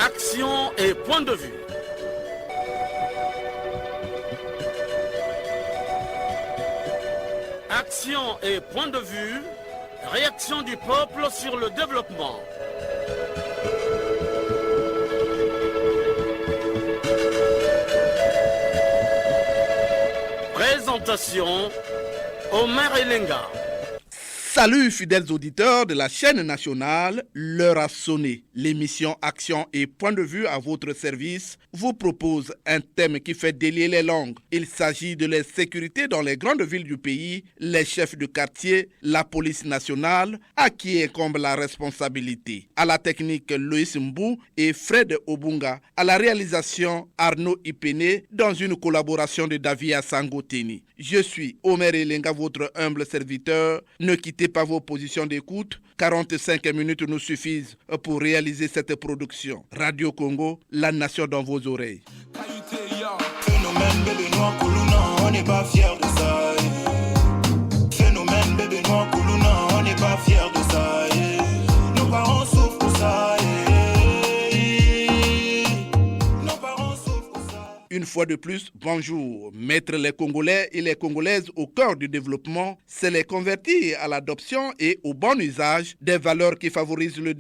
Action et point de vue. Action et point de vue. Réaction du peuple sur le développement. Présentation, Omar Elenga. Salut fidèles auditeurs de la chaîne nationale, l'heure a sonné. L'émission Action et Point de vue à votre service vous propose un thème qui fait délier les langues. Il s'agit de la sécurité dans les grandes villes du pays, les chefs de quartier, la police nationale, à qui incombe la responsabilité. À la technique, Loïs Mbou et Fred Obunga. À la réalisation, Arnaud Ipene, dans une collaboration de Davia Sangoteni. Je suis Omer Elenga, votre humble serviteur. Ne quittez pas vos positions d'écoute. 45 minutes nous suffisent pour réaliser cette production. Radio Congo, la nation dans vos oreilles. Phénomène bébé noir Koulouna, on n'est pas fiers de ça. Phénomène bébé noir Koulouna, on n'est pas fiers de ça. Nos parents souffrent pour ça. Nos parents souffrent pour ça. Une fois de plus, bonjour. Mettre les Congolais et les Congolaises au cœur du développement, c'est les convertir à l'adoption et au bon usage des valeurs qui favorisent le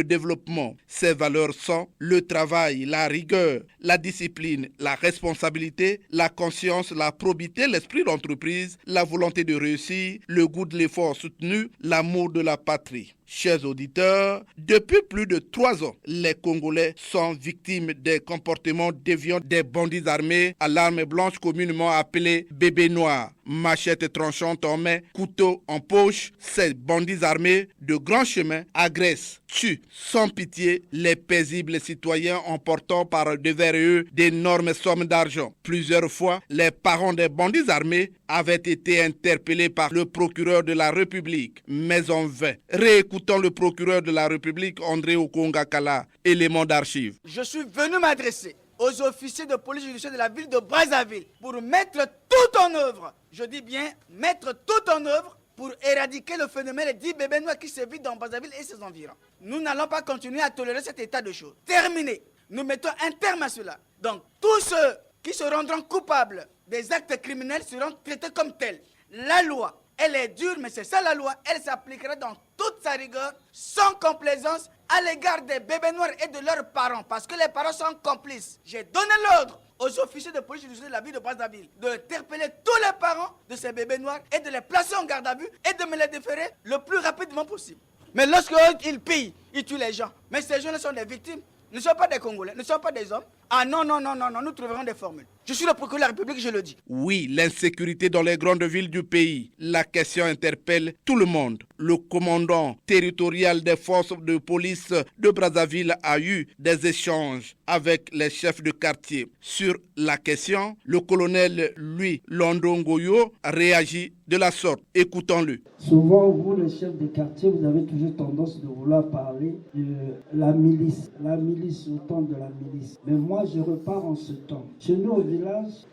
développement. Ces valeurs sont le travail, la rigueur, la discipline, la responsabilité, la conscience, la probité, l'esprit d'entreprise, la volonté de réussir, le goût de l'effort soutenu, l'amour de la patrie. Chers auditeurs, depuis plus de 3 ans, les Congolais sont victimes des comportements déviants des bandits armés à l'arme blanche communément appelée bébé noir. Machette tranchante en main, couteau en poche, ces bandits armés de grands chemins agressent, tuent sans pitié les paisibles citoyens en portant par devers eux d'énormes sommes d'argent. Plusieurs fois, les parents des bandits armés avaient été interpellés par le procureur de la République, mais en vain. Réécoutons le procureur de la République, André Okongakala, élément d'archives. Je suis venu m'adresser aux officiers de police judiciaire de la ville de Brazzaville pour mettre tout en œuvre, je dis bien mettre tout en œuvre pour éradiquer le phénomène des bébés noirs qui sévit dans Brazzaville et ses environs. Nous n'allons pas continuer à tolérer cet état de choses. Terminé. Nous mettons un terme à cela. Donc tous ceux qui se rendront coupables des actes criminels seront traités comme tels. La loi, elle est dure, mais c'est ça la loi. Elle s'appliquera dans toute sa rigueur, sans complaisance, à l'égard des bébés noirs et de leurs parents, parce que les parents sont complices. J'ai donné l'ordre aux officiers de police judiciaire de la ville de Brazzaville d'interpeller tous les parents de ces bébés noirs et de les placer en garde à vue et de me les déférer le plus rapidement possible. Mais lorsqu'ils pillent, ils tuent les gens. Mais ces gens-là sont des victimes. Nous ne sommes pas des Congolais, nous ne sommes pas des hommes. Ah non, nous trouverons des formules. Je suis le procureur de la République, je le dis. Oui, l'insécurité dans les grandes villes du pays. La question interpelle tout le monde. Le commandant territorial des forces de police de Brazzaville a eu des échanges avec les chefs de quartier. Sur la question, le colonel Louis Londongoyo réagit de la sorte. Écoutons-le. Souvent, vous, les chefs de quartier, vous avez toujours tendance de vouloir parler de la milice. La milice, au temps de la milice. Mais moi, je repars en ce temps. Chez nous, au village,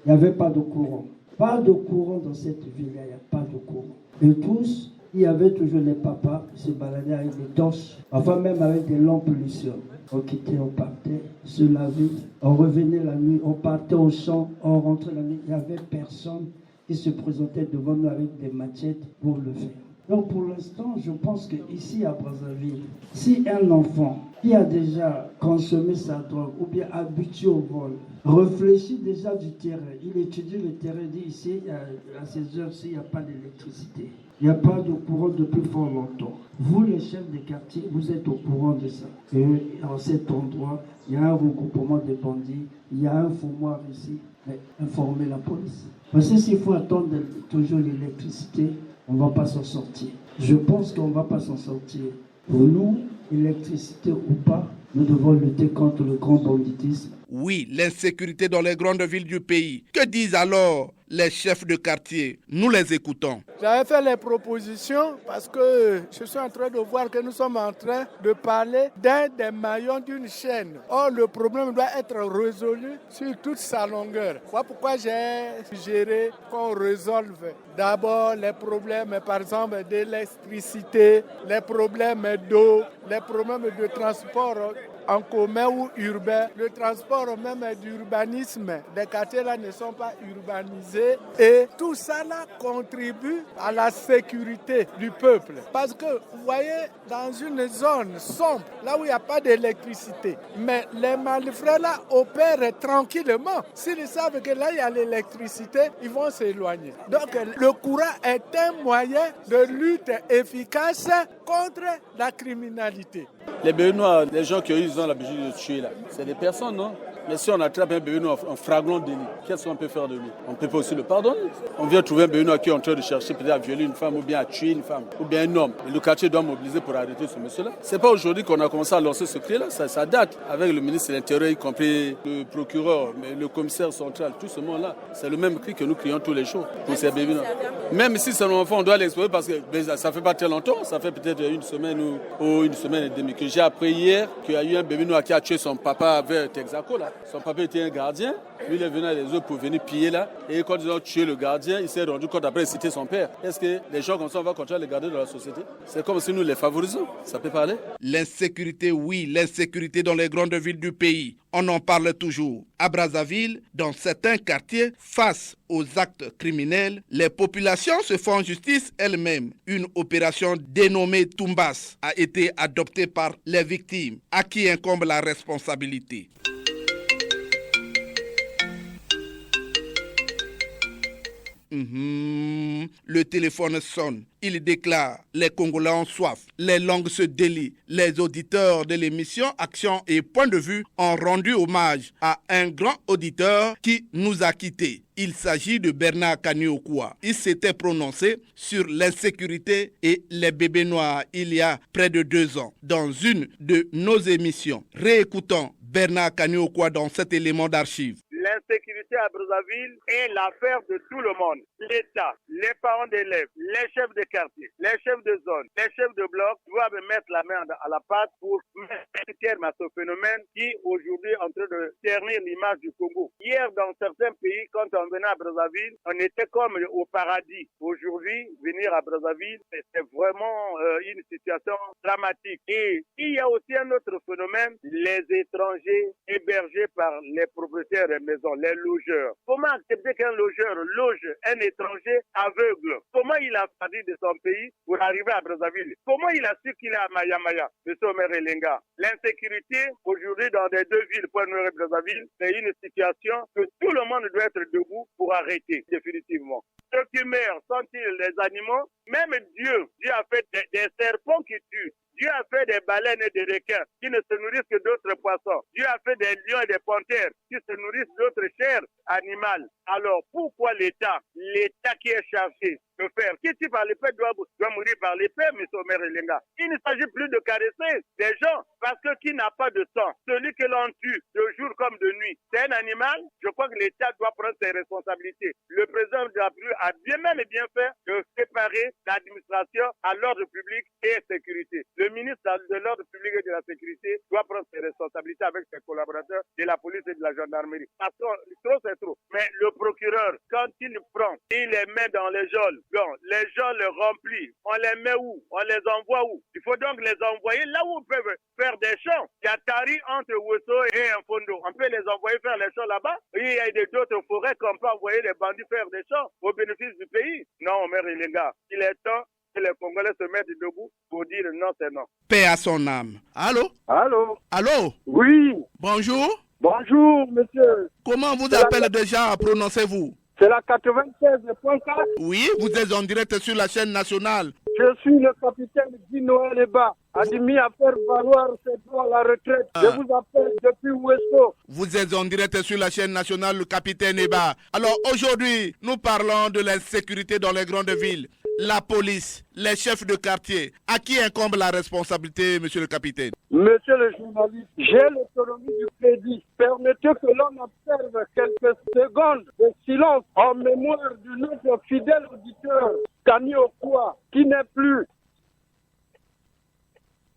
il n'y avait pas de courant. Pas de courant dans cette ville, il n'y a pas de courant. Et tous, il y avait toujours les papas qui se baladaient avec des torches, enfin même avec des lampes lucioles. On quittait, on partait, se lavait, on revenait la nuit, on partait au champ, on rentrait la nuit. Il n'y avait personne qui se présentait devant nous avec des machettes pour le faire. Donc pour l'instant, je pense qu'ici à Brazzaville, si un enfant qui a déjà consommé sa drogue ou bien habitué au vol, réfléchit déjà du terrain, il étudie le terrain, il dit ici, à ces heures-ci, il n'y a pas d'électricité. Il n'y a pas de courant depuis fort longtemps. Vous, les chefs de quartier, vous êtes au courant de ça. Et en cet endroit, il y a un regroupement de bandits, il y a un fumoir ici, mais informez la police. Parce que s'il faut attendre toujours l'électricité, on ne va pas s'en sortir. Je pense qu'on ne va pas s'en sortir. Pour nous, électricité ou pas, nous devons lutter contre le grand banditisme. Oui, l'insécurité dans les grandes villes du pays. Que disent alors les chefs de quartier? Nous les écoutons. J'avais fait les propositions parce que je suis en train de voir que nous sommes en train de parler d'un des maillons d'une chaîne. Or, le problème doit être résolu sur toute sa longueur. Voilà pourquoi j'ai suggéré qu'on résolve d'abord les problèmes, par exemple, d'électricité, les problèmes d'eau, les problèmes de transport en commun ou urbains. Le transport même d'urbanisme des quartiers là ne sont pas urbanisés et tout ça là contribue à la sécurité du peuple. Parce que vous voyez, dans une zone sombre, là où il n'y a pas d'électricité, mais les malfrats là opèrent tranquillement. S'ils savent que là il y a l'électricité, ils vont s'éloigner. Donc le courant est un moyen de lutte efficace contre la criminalité. Les Béninois, les gens qui ont l'habitude de tuer là, c'est des personnes, non? Mais si on attrape un Béninois en flagrant délit, qu'est-ce qu'on peut faire de lui? On peut pas aussi le pardonner. On vient trouver un Béninois qui est en train de chercher peut-être à violer une femme ou bien à tuer une femme ou bien un homme. Et le quartier doit mobiliser pour arrêter ce monsieur-là. C'est pas aujourd'hui qu'on a commencé à lancer ce cri-là, ça date avec le ministre de l'Intérieur, y compris le procureur, mais le commissaire central, tout ce monde-là. C'est le même cri que nous crions tous les jours pour ces Béninois. Même si c'est un enfant, on doit l'exploser parce que ça fait pas très longtemps, ça fait peut-être une semaine ou une semaine et demie que j'ai appris hier qu'il y a eu un Béninois qui a tué son papa vers Texaco là. Son papa était un gardien, lui il est venu à les autres pour venir piller là. Et quand ils ont tué le gardien, il s'est rendu compte après de citer son père. Est-ce que les gens comme ça, on va continuer à les garder dans la société? C'est comme si nous les favorisons, ça peut parler? L'insécurité, oui, l'insécurité dans les grandes villes du pays. On en parle toujours. À Brazzaville, dans certains quartiers, face aux actes criminels, les populations se font justice elles-mêmes. Une opération dénommée Tumbas a été adoptée par les victimes, à qui incombe la responsabilité. Le téléphone sonne. Il déclare: les Congolais ont soif. Les langues se délient. Les auditeurs de l'émission Action et Point de Vue ont rendu hommage à un grand auditeur qui nous a quittés. Il s'agit de Bernard Kaniokwa. Il s'était prononcé sur l'insécurité et les bébés noirs il y a près de 2 ans dans une de nos émissions. Réécoutons Bernard Kaniokwa dans cet élément d'archive. L'insécurité à Brazzaville est l'affaire de tout le monde. L'État, les parents d'élèves, les chefs de quartier, les chefs de zone, les chefs de bloc doivent mettre la main à la pâte pour mettre un terme à ce phénomène qui aujourd'hui est en train de ternir l'image du Congo. Hier, dans certains pays, quand on venait à Brazzaville, on était comme au paradis. Aujourd'hui, venir à Brazzaville, c'est vraiment une situation dramatique. Et il y a aussi un autre phénomène, les étrangers hébergés par les propriétaires des maisons, les logeurs. Comment accepter qu'un logeur loge un étranger aveugle? Comment il a parti de son pays pour arriver à Brazzaville? Comment il a su qu'il est à Maya-Maya, M. Omer Elenga? L'insécurité, aujourd'hui, dans les 2 villes, Pointe-Noire et Brazzaville, c'est une situation que tout le monde doit être debout pour arrêter, définitivement. Ceux qui meurent sont-ils les animaux? Même Dieu a fait des serpents qui tuent. Dieu a fait des baleines et des requins qui ne se nourrissent que d'autres poissons. Dieu a fait des lions et des panthères qui se nourrissent d'autres chairs animales. Alors pourquoi l'État qui est chargé de faire, qui tue par l'épée doit mourir par l'épée, M. Omer Elenga? Il ne s'agit plus de caresser des gens parce que qui n'a pas de sang, celui que l'on tue de jour comme de nuit, c'est un animal. Je crois que l'État doit prendre ses responsabilités. Le président de la République a bien fait de séparer l'administration à l'ordre public et sécurité. Le ministre de l'ordre public et de la sécurité doit prendre ses responsabilités avec ses collaborateurs de la police et de la gendarmerie. Parce que trop c'est trop. Mais le procureur, quand il prend, il les met dans les geôles. Bon, les gens les remplissent. On les met où? On les envoie où? Il faut donc les envoyer là où ils peuvent faire des champs. Il y a Tari entre Ouesso et Mfondo. On peut les envoyer faire les champs là-bas. Il y a d'autres forêts qu'on peut envoyer les bandits faire des champs au bénéfice du pays. Non, Omer Elenga, il est temps que les Congolais se mettent debout pour dire non, c'est non. Paix à son âme. Allô? Allô? Allô? Oui. Bonjour. Bonjour, monsieur. Comment vous appelez déjà, prononcez-vous? C'est la 96.4. Oui, vous êtes en direct sur la chaîne nationale. Je suis le capitaine Guy Noël Eba, admis à faire valoir ses droits à la retraite. Je vous appelle depuis Ouesso. Vous êtes en direct sur la chaîne nationale, le capitaine Eba. Alors aujourd'hui, nous parlons de l'insécurité dans les grandes villes. La police, les chefs de quartier. À qui incombe la responsabilité, monsieur le capitaine? Monsieur le journaliste, j'ai l'autonomie du crédit. Permettez que l'on observe quelques secondes de silence en mémoire de notre fidèle auditeur, Kaniokwa, qui n'est plus.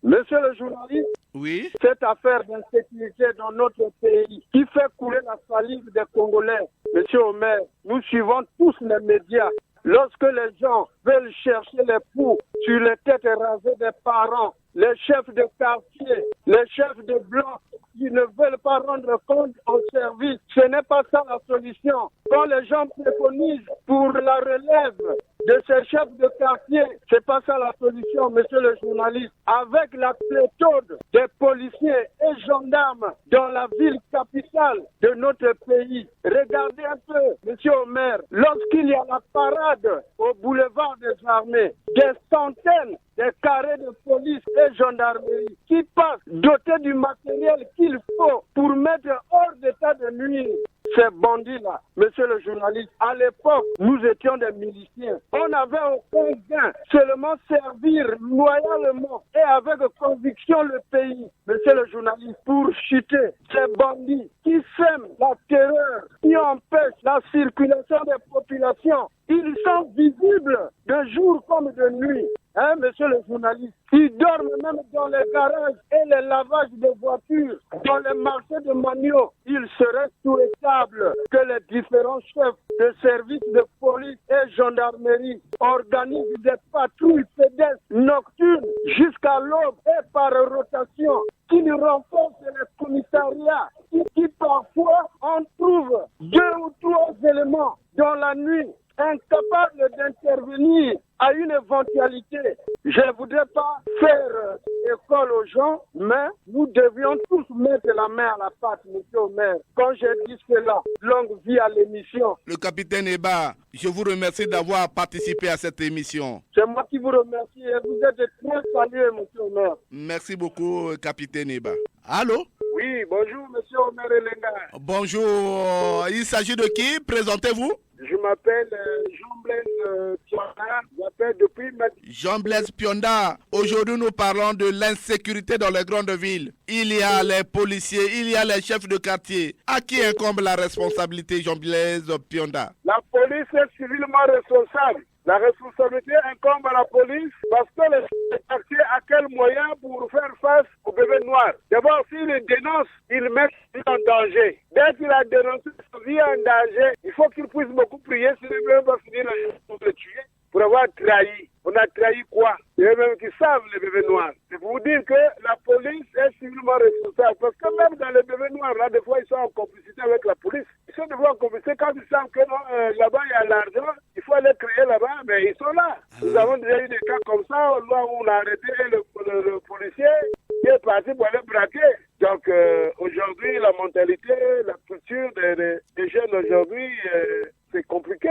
Monsieur le journaliste, oui. Cette affaire d'insécurité dans notre pays qui fait couler la salive des Congolais, monsieur Omer, nous suivons tous les médias. Lorsque les gens veulent chercher les poux sur les têtes rasées des parents, les chefs de quartier, les chefs de bloc qui ne veulent pas rendre compte au service. Ce n'est pas ça la solution. Quand les gens préconisent pour la relève de ces chefs de quartier, c'est pas ça la solution, monsieur le journaliste. Avec la pléthore des policiers et gendarmes dans la ville capitale de notre pays, regardez un peu, monsieur le maire, lorsqu'il y a la parade au boulevard des Armées, des centaines de carrés de police et gendarmerie qui passent dotés du matériel qu'il faut pour mettre hors d'état de nuire ces bandits-là. Monsieur le journaliste, à l'époque, nous étions des miliciens. On n'avait aucun gain, seulement servir loyalement et avec conviction le pays. Monsieur le journaliste, pour chuter ces bandits qui sèment la terreur, qui empêchent la circulation des populations, ils sont visibles de jour comme de nuit. Hein, monsieur le journaliste, ils dorment même dans les garages et les lavages de voitures, dans les marchés de manioc. Il serait souhaitable que les différents chefs de services de police et gendarmerie organisent des patrouilles pédestres nocturnes jusqu'à l'aube et par rotation, qui renforcent les commissariats, qui parfois en trouvent 2 ou 3 éléments dans la nuit, incapables d'intervenir à une éventualité. Je ne voudrais pas faire école aux gens, mais nous devions tous mettre la main à la pâte, monsieur le maire. Quand je dis cela, longue vie à l'émission. Le capitaine Eba, je vous remercie d'avoir participé à cette émission. C'est moi qui vous remercie et vous êtes très salué, monsieur le maire. Merci beaucoup, capitaine Eba. Allô? Oui, bonjour, monsieur Omer Elenga. Bonjour, il s'agit de qui? Présentez-vous. Je m'appelle Jean-Blaise Pionda, j'appelle depuis Jean-Blaise Pionda. Aujourd'hui, nous parlons de l'insécurité dans les grandes villes. Il y a les policiers, il y a les chefs de quartier. À qui incombe la responsabilité, Jean-Blaise Pionda? La police est civilement responsable. La responsabilité incombe à la police parce que les chefs de quartier a quel moyen pour faire face aux bébés noirs? D'abord, s'il les dénonce, il met sa vie en danger. Dès qu'il a dénoncé sa vie en danger, il faut qu'il puisse beaucoup prier s'il ne veut pas finir la chose pour le tuer, pour avoir trahi. On a trahi quoi? Il y a même qui savent les bébés noirs. C'est pour vous dire que la police est civilement responsable. Parce que même dans les bébés noirs, là, des fois, ils sont en complicité avec la police. Ils sont des fois en complicité quand ils savent que là-bas, il y a l'argent. Il faut aller créer là-bas, mais ils sont là. Nous avons déjà eu des cas comme ça, où on a arrêté le policier qui est parti pour aller braquer. Donc, aujourd'hui, la mentalité, la culture des jeunes aujourd'hui, c'est compliqué.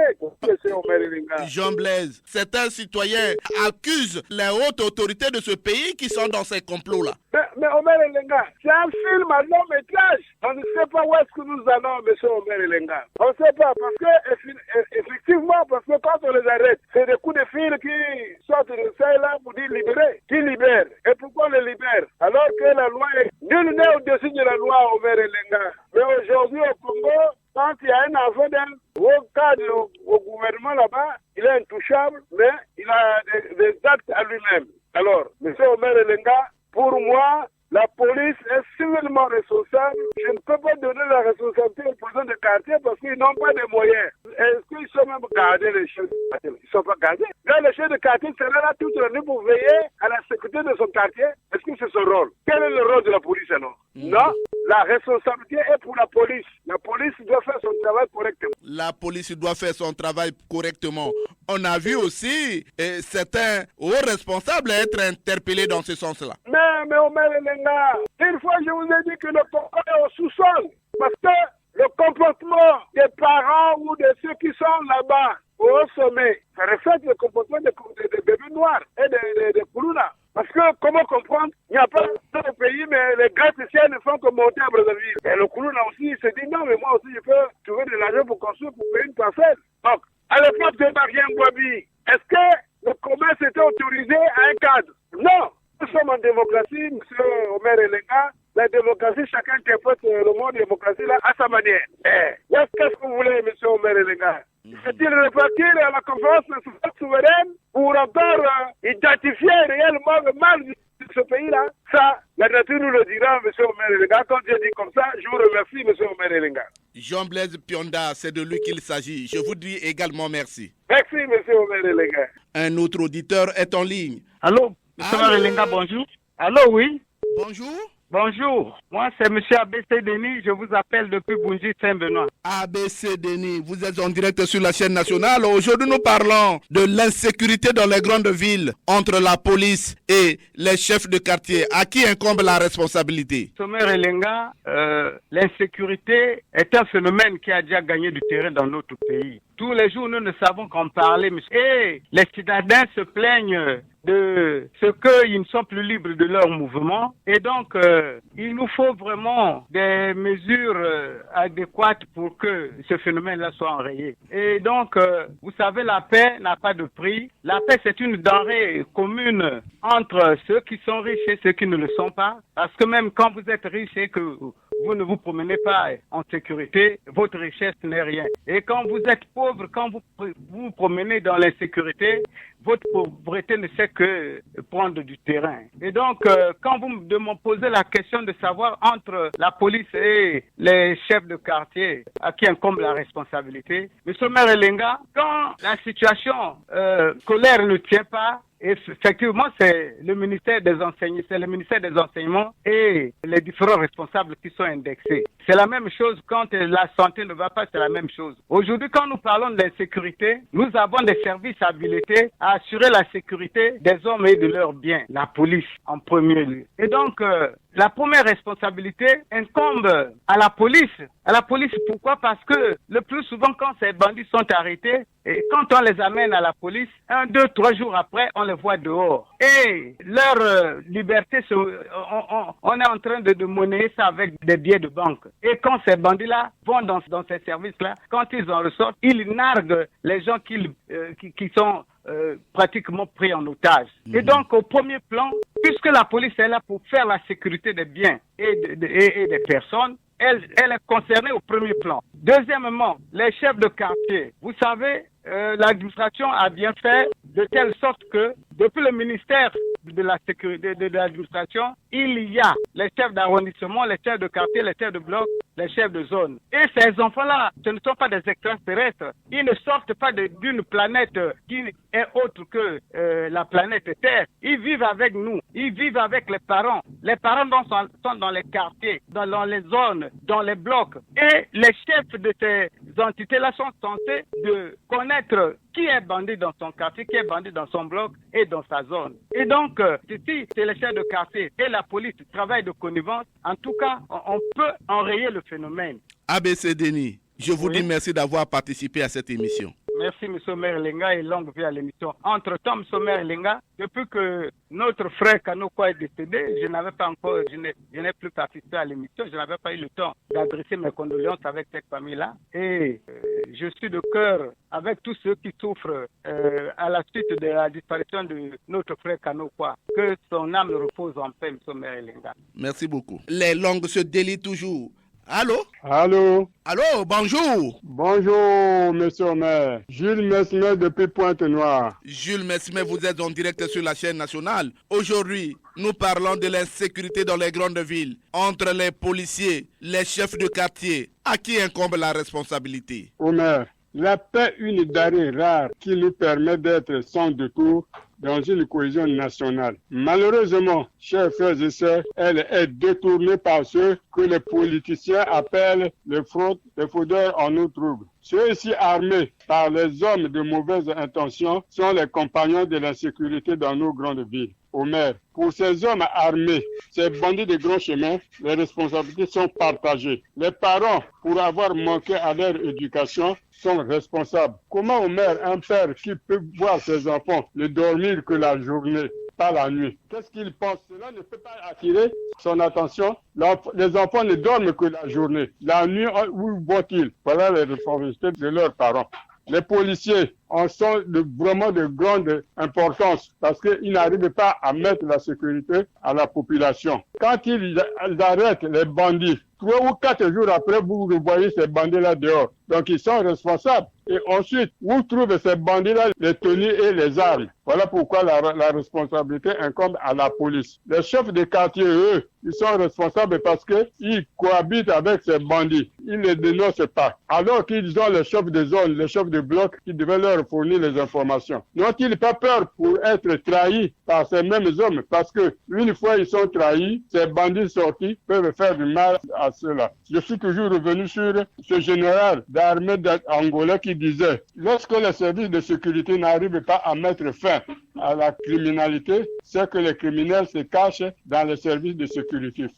Jean Blaise, certains citoyens accusent les hautes autorités de ce pays qui sont dans ces complots-là. Mais Omer Elenga, c'est un film à long métrage. On ne sait pas où est-ce que nous allons, monsieur Omer Elenga. On ne sait pas, parce que, effectivement, parce que quand on les arrête, c'est des coups de fil qui sortent de ça là pour dire libérer. Qui libère? Et pourquoi on les libère? Alors que la loi est... Nul n'est au-dessus de la loi, Omer Elenga. Mais aujourd'hui, au Congo, quand il y a un enfant d'un haut cadre au gouvernement là-bas, il est intouchable, mais il a des actes à lui-même. Alors, M. Omer Elenga, pour moi, la police est civilement responsable. Je ne peux pas donner la responsabilité aux présidents de quartier parce qu'ils n'ont pas de moyens. Est-ce qu'ils sont même gardés, les chefs de quartier? Ils ne sont pas gardés. Là, le chef de quartier serait là toute la nuit pour veiller à la sécurité de son quartier. Est-ce que c'est son rôle? Quel est le rôle de la police alors? Non, la responsabilité est pour la police. La police doit faire son travail correctement. La police doit faire son travail correctement. On a vu aussi certains hauts responsables être interpellés dans ce sens-là. Mais Omer Elenga, une fois je vous ai dit que le combat est au sous-sol. Parce que le comportement des parents ou de ceux qui sont là-bas au sommet, ça reflète le comportement des bébés noirs et des Koulouna. Parce que, comment comprendre, il n'y a pas de pays, mais les gars chrétiens ne font que monter à Brazzaville. Et le Koulouna aussi, il se dit, non, mais moi aussi, je peux trouver de l'argent pour construire, pour payer une parcelle. Donc, à l'époque de Marien Gwabi, est-ce que le commerce était autorisé à un cadre? Non. Nous sommes en démocratie, M. Omer Elenga. La démocratie, chacun interprète le mot démocratie là, à sa manière. Qu'est-ce que vous voulez, M. Omer Elenga? Faut-il repartir à la conférence nationale souveraine pour encore identifier réellement le mal de ce pays-là? Ça, la nature nous le dira, M. Omer Elenga. Quand je dis comme ça, je vous remercie, M. Omer Elenga. Jean-Blaise Pionda, c'est de lui qu'il s'agit. Je vous dis également merci. Merci, M. Omer Elenga. Un autre auditeur est en ligne. Allô, M. Omer Elenga, bonjour. Allô, oui. Bonjour. Bonjour, moi c'est M. ABC Denis, je vous appelle depuis Bunji Saint-Benoît. ABC Denis, vous êtes en direct sur la chaîne nationale. Aujourd'hui, nous parlons de l'insécurité dans les grandes villes entre la police et les chefs de quartier. À qui incombe la responsabilité? Sommer Elenga, l'insécurité est un phénomène qui a déjà gagné du terrain dans notre pays. Tous les jours, nous ne savons qu'en parler. Et les citadins se plaignent de ce qu'ils ne sont plus libres de leur mouvement. Et donc, il nous faut vraiment des mesures adéquates pour que ce phénomène-là soit enrayé. Et donc, vous savez, la paix n'a pas de prix. La paix, c'est une denrée commune entre ceux qui sont riches et ceux qui ne le sont pas. Parce que même quand vous êtes riche et que vous ne vous promenez pas en sécurité, votre richesse n'est rien. Et quand vous êtes pauvre, quand vous vous promenez dans l'insécurité, votre pauvreté ne fait que prendre du terrain. Et donc, quand vous me posez la question de savoir entre la police et les chefs de quartier, à qui incombe la responsabilité, M. Maire Elenga, quand la situation scolaire ne tient pas, effectivement, c'est le ministère des Enseignements et les différents responsables qui sont indexés. C'est la même chose quand la santé ne va pas, c'est la même chose. Aujourd'hui, quand nous parlons de l'insécurité, nous avons des services habilités à assurer la sécurité des hommes et de leurs biens. La police, en premier lieu. Et donc, la première responsabilité incombe à la police. À la police, pourquoi? Parce que le plus souvent, quand ces bandits sont arrêtés, et quand on les amène à la police, 1, 2, 3 jours après, on les voit dehors. Et leur liberté, on est en train de monnayer ça avec des billets de banque. Et quand ces bandits-là vont dans ces services-là, quand ils en ressortent, ils narguent les gens qui sont pratiquement pris en otage. Et donc, au premier plan, puisque la police est là pour faire la sécurité des biens et des personnes, elle est concernée au premier plan. Deuxièmement, les chefs de quartier. Vous savez, l'administration a bien fait de telle sorte que depuis le ministère de la sécurité de l'administration, il y a les chefs d'arrondissement, les chefs de quartier, les chefs de bloc, les chefs de zone. Et ces enfants-là, ce ne sont pas des extraterrestres. Ils ne sortent pas d'une planète qui est autre que la planète Terre. Ils vivent avec nous. Ils vivent avec les parents. Les parents sont dans les quartiers, dans les zones, dans les blocs. Et les chefs de ces entités-là sont censés de connaître qui est bandit dans son quartier, qui est bandit dans son bloc et dans sa zone. Et donc, si c'est les chefs de quartier et la police travaillent de connivence, en tout cas, on peut enrayer le phénomène. ABC Denis, je vous dis merci d'avoir participé à cette émission. Merci, M. Maire Elenga, et longue vie à l'émission. Entre-temps, M. Maire Elenga, depuis que notre frère Kanokwa est décédé, je n'ai plus participé à l'émission, je n'avais pas eu le temps d'adresser mes condoléances avec cette famille-là. Et je suis de cœur avec tous ceux qui souffrent à la suite de la disparition de notre frère Kanokwa. Que son âme repose en paix, M. Maire Elenga. Merci beaucoup. Les langues se délient toujours. Allô? Allô? Allô, bonjour. Bonjour, monsieur le maire. Jules Mesmer depuis Pointe-Noire. Jules Mesmer, vous êtes en direct sur la chaîne nationale. Aujourd'hui, nous parlons de l'insécurité dans les grandes villes, entre les policiers, les chefs de quartier. À qui incombe la responsabilité? Au maire, la paix, une denrée rare qui nous permet d'être sans détour dans une cohésion nationale. Malheureusement, chers frères et sœurs, elle est détournée par ceux que les politiciens appellent les fraudeurs en eau trouble. Ceux-ci armés par les hommes de mauvaises intentions sont les compagnons de l'insécurité dans nos grandes villes. Au maire, pour ces hommes armés, ces bandits de grands chemins, les responsabilités sont partagées. Les parents, pour avoir manqué à leur éducation, sont responsables. Comment au maire, un père qui peut voir ses enfants ne dormir que la journée, pas la nuit? Qu'est-ce qu'il pense? Cela ne peut pas attirer son attention. Les enfants ne dorment que la journée. La nuit, où vont-ils? Voilà les responsabilités de leurs parents. Les policiers en sont vraiment de grande importance parce qu'ils n'arrivent pas à mettre la sécurité à la population. Quand ils arrêtent les bandits, 3 ou 4 jours après, vous revoyez ces bandits-là dehors. Donc ils sont responsables. Et ensuite, où trouvent ces bandits-là les tenues et les armes? Voilà pourquoi la responsabilité incombe à la police. Les chefs de quartier, eux, ils sont responsables parce qu'ils cohabitent avec ces bandits. Ils ne les dénoncent pas. Alors qu'ils ont les chefs de zone, les chefs de bloc qui devaient leur fournir les informations. N'ont-ils pas peur pour être trahis par ces mêmes hommes? Parce que une fois ils sont trahis, ces bandits sortis peuvent faire du mal à ceux-là. Je suis toujours revenu sur ce général d'armée angolais qui disait, lorsque les services de sécurité n'arrivent pas à mettre fin à la criminalité, c'est que les criminels se cachent dans les services de sécurité.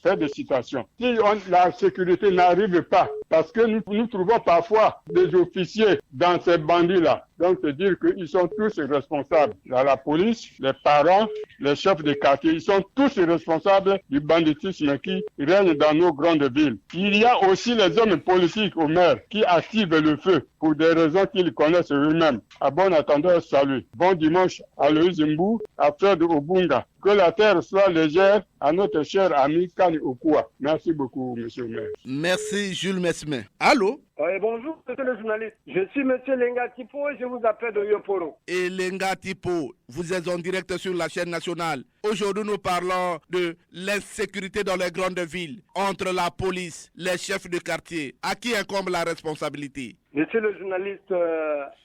Fait de citation. Si la sécurité n'arrive pas, parce que nous trouvons parfois des officiers dans ces bandits-là, donc c'est dire qu'ils sont tous responsables. La police, les parents, les chefs de quartier, ils sont tous responsables du banditisme qui règne dans nos grandes villes. Il y a aussi les hommes politiques au maire qui activent le feu pour des raisons qu'ils connaissent eux-mêmes. À bon attendeur, salut. Bon dimanche à Loïs Mbou, à Fred Obunga. Que la terre soit légère à notre cher ami Kani Okua. Merci beaucoup, monsieur le maire. Merci, Jules Mesme. Allô? Oui, bonjour, monsieur le journaliste. Je suis monsieur Lenga Tipo et je vous appelle de Yoporo. Et Lenga Tipo, vous êtes en direct sur la chaîne nationale. Aujourd'hui, nous parlons de l'insécurité dans les grandes villes, entre la police, les chefs de quartier. À qui incombe la responsabilité? Monsieur le journaliste,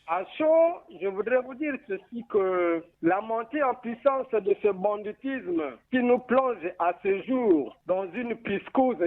à chaud, je voudrais vous dire ceci, que la montée en puissance de ce banditisme qui nous plonge à ce jour dans une psychose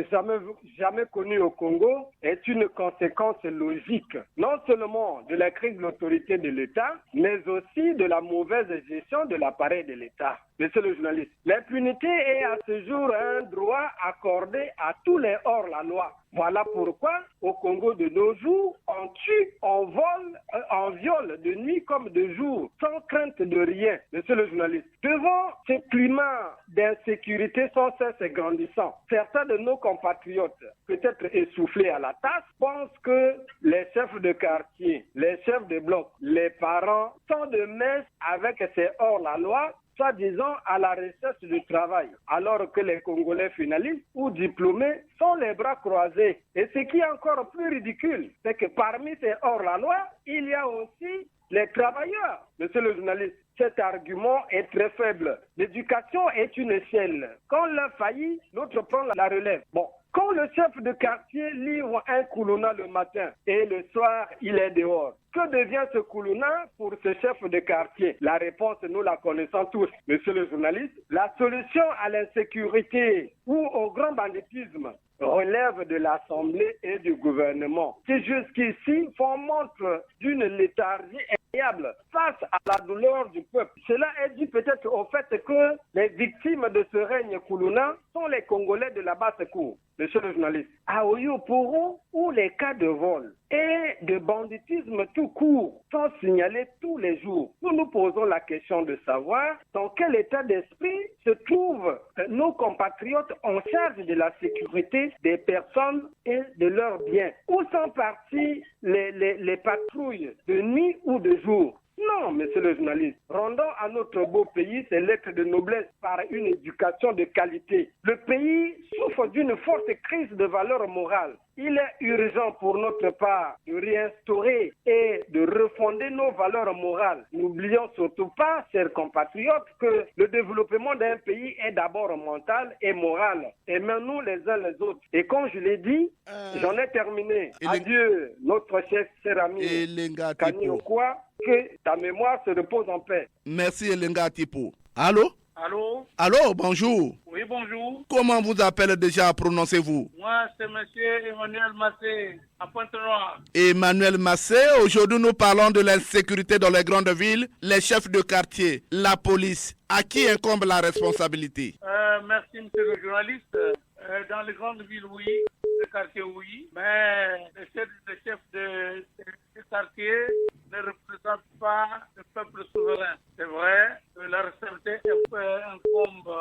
jamais connue au Congo est une conséquence logique, non seulement de la crise de l'autorité de l'État, mais aussi de la mauvaise gestion de l'appareil de l'État. Monsieur le journaliste, l'impunité est à ce jour un droit accordé à tous les hors-la-loi. Voilà pourquoi, au Congo de nos jours, on tue, on vole, on viole de nuit comme de jour, sans crainte de rien. Monsieur le journaliste, devant ce climat d'insécurité sans cesse grandissant, certains de nos compatriotes, peut-être essoufflés à la tâche, pensent que les chefs de quartier, les chefs de bloc, les parents sont de messe avec ces hors-la-loi, soi-disant à la recherche du travail, alors que les Congolais finalistes ou diplômés sont les bras croisés. Et ce qui est encore plus ridicule, c'est que parmi ces hors-la-loi, il y a aussi les travailleurs. Monsieur le journaliste, cet argument est très faible. L'éducation est une échelle. Quand l'un faillit, l'autre prend la relève. Bon. Quand le chef de quartier livre un koulouna le matin et le soir, il est dehors, que devient ce koulouna pour ce chef de quartier? La réponse, nous la connaissons tous. Monsieur le journaliste, la solution à l'insécurité ou au grand banditisme relève de l'Assemblée et du gouvernement, qui jusqu'ici font montre d'une léthargie incroyable face à la douleur du peuple. Cela est dû peut-être au fait que les victimes de ce règne koulouna sont les Congolais de la basse-cour. Monsieur le journaliste, à Oyo-Poro, où les cas de vol et de banditisme tout court sont signalés tous les jours, nous nous posons la question de savoir dans quel état d'esprit se trouvent nos compatriotes en charge de la sécurité des personnes et de leurs biens. Où sont partis les patrouilles de nuit ou de jour? Non, monsieur le journaliste, rendons à notre beau pays ses lettres de noblesse par une éducation de qualité. Le pays souffre d'une forte crise de valeurs morales. Il est urgent pour notre part de réinstaurer et de refonder nos valeurs morales. N'oublions surtout pas, chers compatriotes, que le développement d'un pays est d'abord mental et moral. Aimons-nous les uns les autres. Et comme je l'ai dit, j'en ai terminé. Adieu, notre cher ami Kani Okua, que ta mémoire se repose en paix. Merci Elenga Tipo. Allô? Allô? Allô, bonjour. Oui, bonjour. Comment vous appelez déjà, prononcez-vous? Moi, c'est monsieur Emmanuel Massé, à Pointe-Noire. Emmanuel Massé, aujourd'hui nous parlons de l'insécurité dans les grandes villes, les chefs de quartier, la police. À qui incombe la responsabilité? Merci, monsieur le journaliste. Dans les grandes villes, oui. Les quartiers, oui. Mais les chefs de quartier ne représentent pas le peuple souverain. C'est vrai que la responsabilité incombe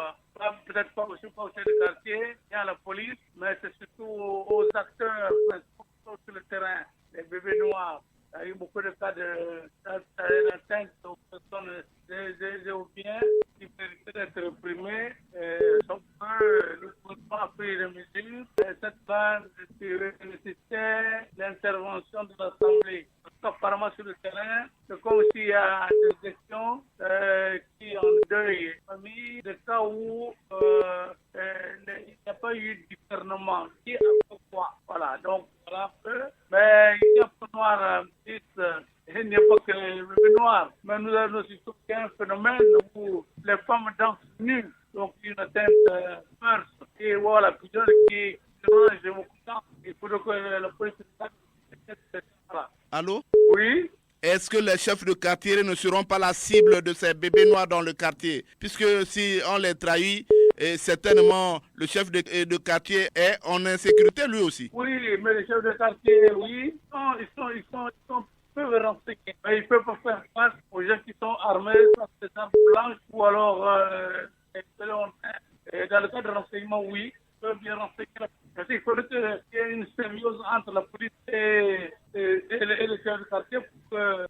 peut-être pas aussi au chef de quartier et à la police, mais c'est surtout aux acteurs sur le terrain, les bébés noirs. Il y a eu beaucoup de cas d'atteinte aux personnes et aux biens qui méritaient d'être réprimés, sauf que nous ne pouvons pas pris des mesures. Cette là nécessitait l'intervention de l'Assemblée. Parce qu'apparemment sur le terrain, c'est comme s'il y a des questions qui endeuillent les familles, des cas où il n'y a pas eu de gouvernement. Qui a fait quoi? Voilà, donc voilà un peu. Mais il y a un peu noir, il n'y a pas que les bébés noirs. Mais nous avons aussi un phénomène où les femmes dansent nues. Donc une atteinte mœurs. Et voilà, plusieurs qui dérangent beaucoup de temps. Il faut que la police voilà. Allô? Oui. Est-ce que les chefs de quartier ne seront pas la cible de ces bébés noirs dans le quartier? Puisque si on les trahit, certainement le chef de quartier est en insécurité lui aussi. Oui, mais les chefs de quartier, oui, ils peuvent renseigner. Mais ils ne peuvent pas faire face aux gens qui sont armés avec des armes blanches ou alors dans le cas de renseignement, oui, ils peuvent bien renseigner. Parce qu'il faudrait qu'il y ait une symbiose entre la police et les chefs de quartier pour que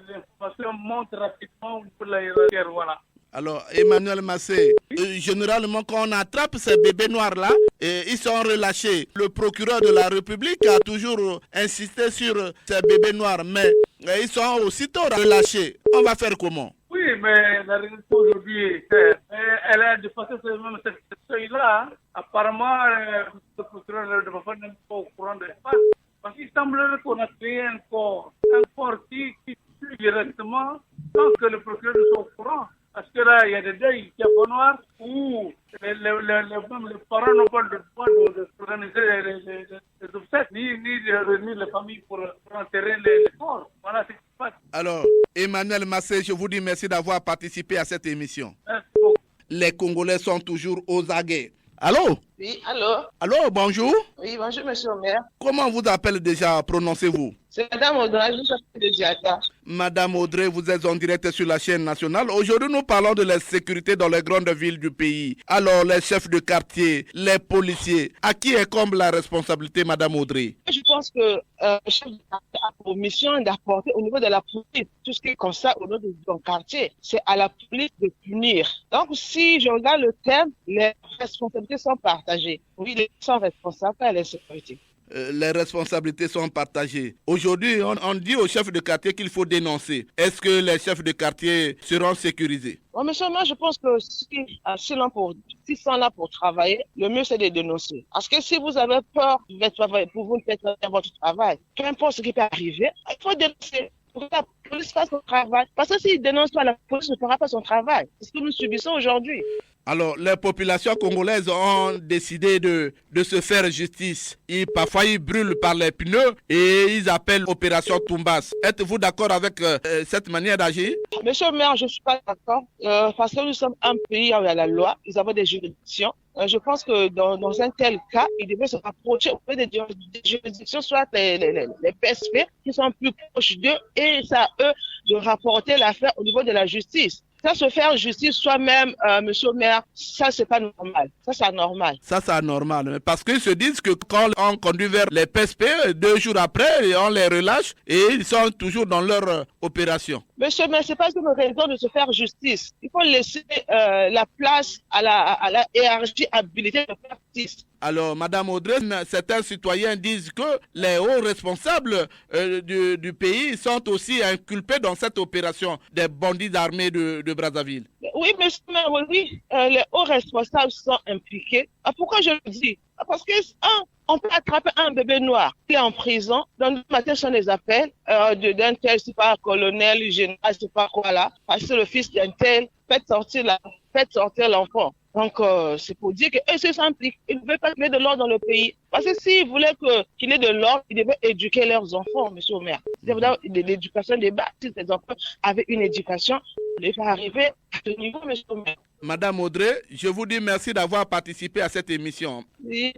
l'information monte rapidement pour la hiérarchie. Voilà. Alors, Emmanuel Massé, généralement, quand on attrape ces bébés noirs-là, ils sont relâchés. Le procureur de la République a toujours insisté sur ces bébés noirs, mais ils sont aussitôt relâchés. On va faire comment? Oui, mais la réalité aujourd'hui, elle a dépassé même cette seuil-là. Apparemment, le procureur ne va pas au courant de l'espace. Parce qu'il semblerait qu'on a créé un corps qui tue directement sans que le procureur ne soit au courant. Parce que là, il y a des deuils qui sont noirs où les parents n'ont pas le droit d'organiser les obsèques, ni de réunir les familles pour enterrer les corps. Voilà ce qui se passe. Alors, Emmanuel Massé, je vous dis merci d'avoir participé à cette émission. Merci beaucoup. Les Congolais sont toujours aux aguets. Allô? Oui, allô? Allô, bonjour? Oui, bonjour, monsieur le maire. Comment vous appelez déjà, prononcez-vous? C'est Madame Audrey, je suis de Diata. Madame Audrey, vous êtes en direct sur la chaîne nationale. Aujourd'hui, nous parlons de la sécurité dans les grandes villes du pays. Alors, les chefs de quartier, les policiers, à qui incombe la responsabilité, Madame Audrey? Je pense que le chef de quartier a pour mission d'apporter au niveau de la police tout ce qui est comme ça au niveau de son quartier. C'est à la police de punir. Donc, si je regarde le thème, les responsabilités sont partagées. Oui, les gens sont responsables à la sécurité. Les responsabilités sont partagées. Aujourd'hui, on dit aux chefs de quartier qu'il faut dénoncer. Est-ce que les chefs de quartier seront sécurisés? Bon, monsieur, moi, je pense que s'ils sont là pour travailler, le mieux, c'est de dénoncer. Parce que si vous avez peur de travailler, pour vous ne faites pas votre travail, peu importe ce qui peut arriver, il faut dénoncer. Pour que la police fasse son travail. Parce que s'ils dénoncent pas, la police ne fera pas son travail. C'est ce que nous subissons aujourd'hui. Alors, les populations congolaises ont décidé de se faire justice. Parfois, ils brûlent par les pneus et ils appellent Opération Tumbas. Êtes-vous d'accord avec cette manière d'agir? Monsieur le maire, je ne suis pas d'accord. Parce que nous sommes un pays où il y a la loi, nous avons des juridictions. Je pense que dans un tel cas, il devrait se rapprocher auprès des juridictions, soit les PSP qui sont plus proches d'eux, et c'est à eux de rapporter l'affaire au niveau de la justice. Ça, se faire justice soi-même, monsieur le maire, ça, c'est pas normal. Ça, c'est anormal. Ça, c'est anormal. Parce qu'ils se disent que quand on conduit vers les PSP, 2 jours après, on les relâche et ils sont toujours dans leur opération. Monsieur le maire, c'est pas une raison de se faire justice. Il faut laisser la place à la hiérarchie habilitée de faire justice. Alors, Madame Audrey, certains citoyens disent que les hauts responsables du pays sont aussi inculpés dans cette opération des bandits armés de Brazzaville. Oui, monsieur, oui, les hauts responsables sont impliqués. Pourquoi je le dis? Parce que on peut attraper un bébé noir qui est en prison. Dans le matin, sont les appels d'un tel, c'est pas colonel, général, c'est pas quoi là. Parce que le fils d'un tel, faites sortir l'enfant. Donc, c'est pour dire qu'eux s'impliquent. Ils ne veulent pas qu'il y ait de l'ordre dans le pays. Parce que s'ils voulaient qu'il y ait de l'ordre, ils devaient éduquer leurs enfants, monsieur le maire. L'éducation des bas, si les enfants avaient une éducation, ils devaient arriver à ce niveau, monsieur le maire. Madame Audrey, je vous dis merci d'avoir participé à cette émission. Oui,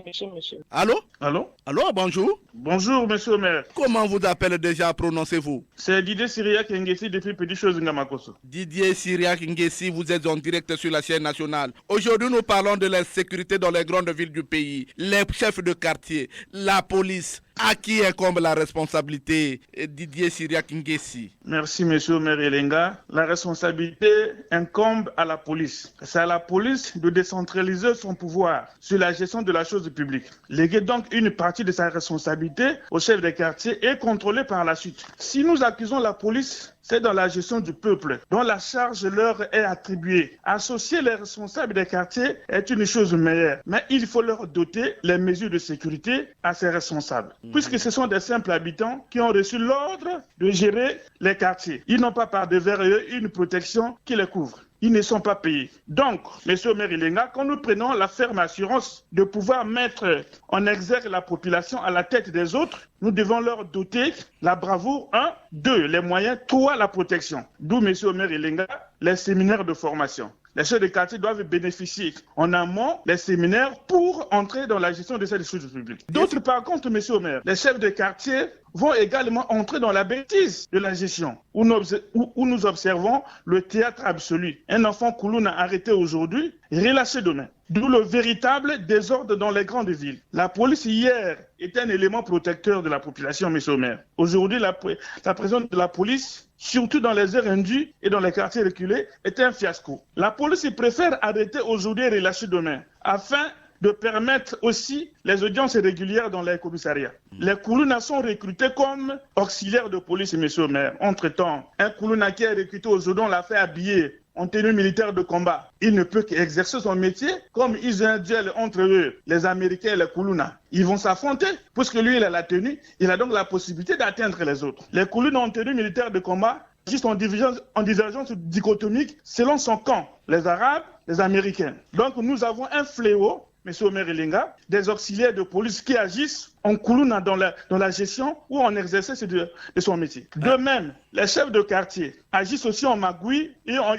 merci, monsieur. Allô? Allô? Allô, bonjour. Bonjour, monsieur le maire. Comment vous appelez déjà, prononcez-vous? C'est Didier Syriac Nguessi depuis Petit Chose Ngamakoso. Didier Syriac Nguessi, vous êtes en direct sur la chaîne nationale. Aujourd'hui, nous parlons de la sécurité dans les grandes villes du pays. Les chefs de quartier, la police. À qui incombe la responsabilité, Didier Syriac Nguessi? Merci, monsieur le maire Elenga. La responsabilité incombe à la police. C'est à la police de décentraliser son pouvoir sur la gestion de la chose publique. Léguer donc une partie de sa responsabilité au chef des quartiers et contrôler par la suite. Si nous accusons la police, c'est dans la gestion du peuple, dont la charge leur est attribuée. Associer les responsables des quartiers est une chose meilleure, mais il faut leur doter les mesures de sécurité à ces responsables, puisque ce sont des simples habitants qui ont reçu l'ordre de gérer les quartiers. Ils n'ont pas par devers eux une protection qui les couvre. Ils ne sont pas payés. Donc, M. Merilenga, quand nous prenons la ferme assurance de pouvoir mettre en exergue la population à la tête des autres, nous devons leur doter la bravoure, 1, 2, les moyens, 3, la protection. D'où M. Merilenga, les séminaires de formation. Les chefs de quartier doivent bénéficier en amont des séminaires pour entrer dans la gestion de ces choses publiques. D'autres, par contre, M. Omer, les chefs de quartier vont également entrer dans la bêtise de la gestion, où nous observons le théâtre absolu. Un enfant Koulouna arrêté aujourd'hui, relâché demain. D'où le véritable désordre dans les grandes villes. La police hier était un élément protecteur de la population, M. Omer. Aujourd'hui, la présence de la police, surtout dans les aires indues et dans les quartiers reculés, est un fiasco. La police préfère arrêter aujourd'hui et relâcher demain, afin de permettre aussi les audiences régulières dans les commissariats. Les Koulouna sont recrutés comme auxiliaires de police, M. Omer. Entre-temps, un Koulouna qui est recruté aujourd'hui, on l'a fait habiller en tenue militaire de combat. Il ne peut qu'exercer son métier comme ils ont un duel entre eux, les Américains et les Koulouna. Ils vont s'affronter, puisque lui, il a la tenue, il a donc la possibilité d'atteindre les autres. Les Koulouna en tenue militaire de combat, juste en divergence dichotomique selon son camp, les Arabes, les Américains. Donc nous avons un fléau, M. Omer Elenga, des auxiliaires de police qui agissent en Koulouna dans la gestion ou en exercice de son métier. De même, les chefs de quartier agissent aussi en magouille et en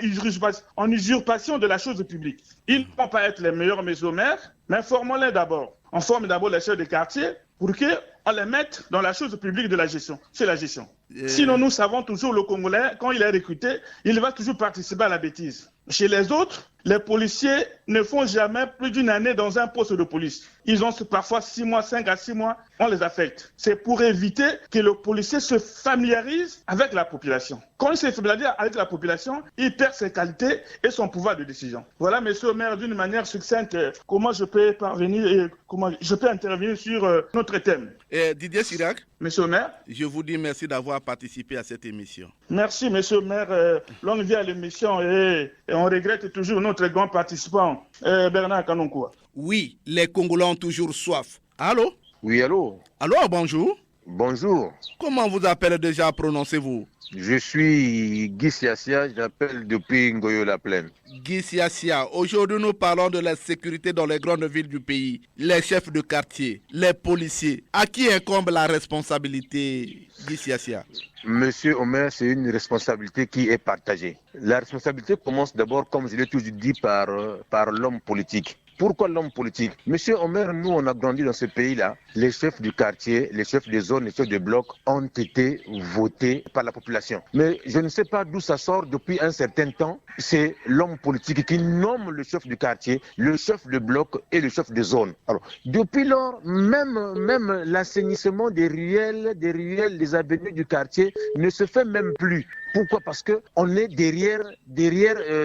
usurpation de la chose publique. Ils ne vont pas être les meilleurs, M. Omer, mais formons-les d'abord. On forme d'abord les chefs de quartier pour qu'on les mette dans la chose publique de la gestion. C'est la gestion. Sinon, nous savons toujours le Congolais, quand il est recruté, il va toujours participer à la bêtise. Chez les autres, les policiers ne font jamais plus d'une année dans un poste de police. Ils ont parfois 6 mois, 5 à 6 mois, on les affecte. C'est pour éviter que le policier se familiarise avec la population. Quand il se familiarise avec la population, il perd ses qualités et son pouvoir de décision. Voilà, monsieur le maire, d'une manière succincte, comment je peux parvenir et comment je peux intervenir sur notre thème. Didier Chirac, monsieur le maire, je vous dis merci d'avoir participé à cette émission. Merci, monsieur le maire. Longue vie à l'émission et on regrette toujours notre grand participant, Bernard Kanonkoua. Oui, les Congolais ont toujours soif. Allô? Oui, allô? Allô, bonjour. Bonjour. Comment vous appelez déjà, prononcez-vous? Je suis Guy Siassia, j'appelle depuis Ngoyo-la-Plaine. Guy Siassia, aujourd'hui nous parlons de la sécurité dans les grandes villes du pays. Les chefs de quartier, les policiers, à qui incombe la responsabilité, Guy Siassia? Monsieur Omer, c'est une responsabilité qui est partagée. La responsabilité commence d'abord, comme je l'ai toujours dit, par l'homme politique. Pourquoi l'homme politique? Monsieur Omer, nous on a grandi dans ce pays-là. Les chefs du quartier, les chefs de zone, les chefs de bloc ont été votés par la population. Mais je ne sais pas d'où ça sort depuis un certain temps. C'est l'homme politique qui nomme le chef du quartier, le chef de bloc et le chef de zone. Alors, depuis lors, même l'assainissement des ruelles, des avenues du quartier ne se fait même plus. Pourquoi? Parce qu'on est derrière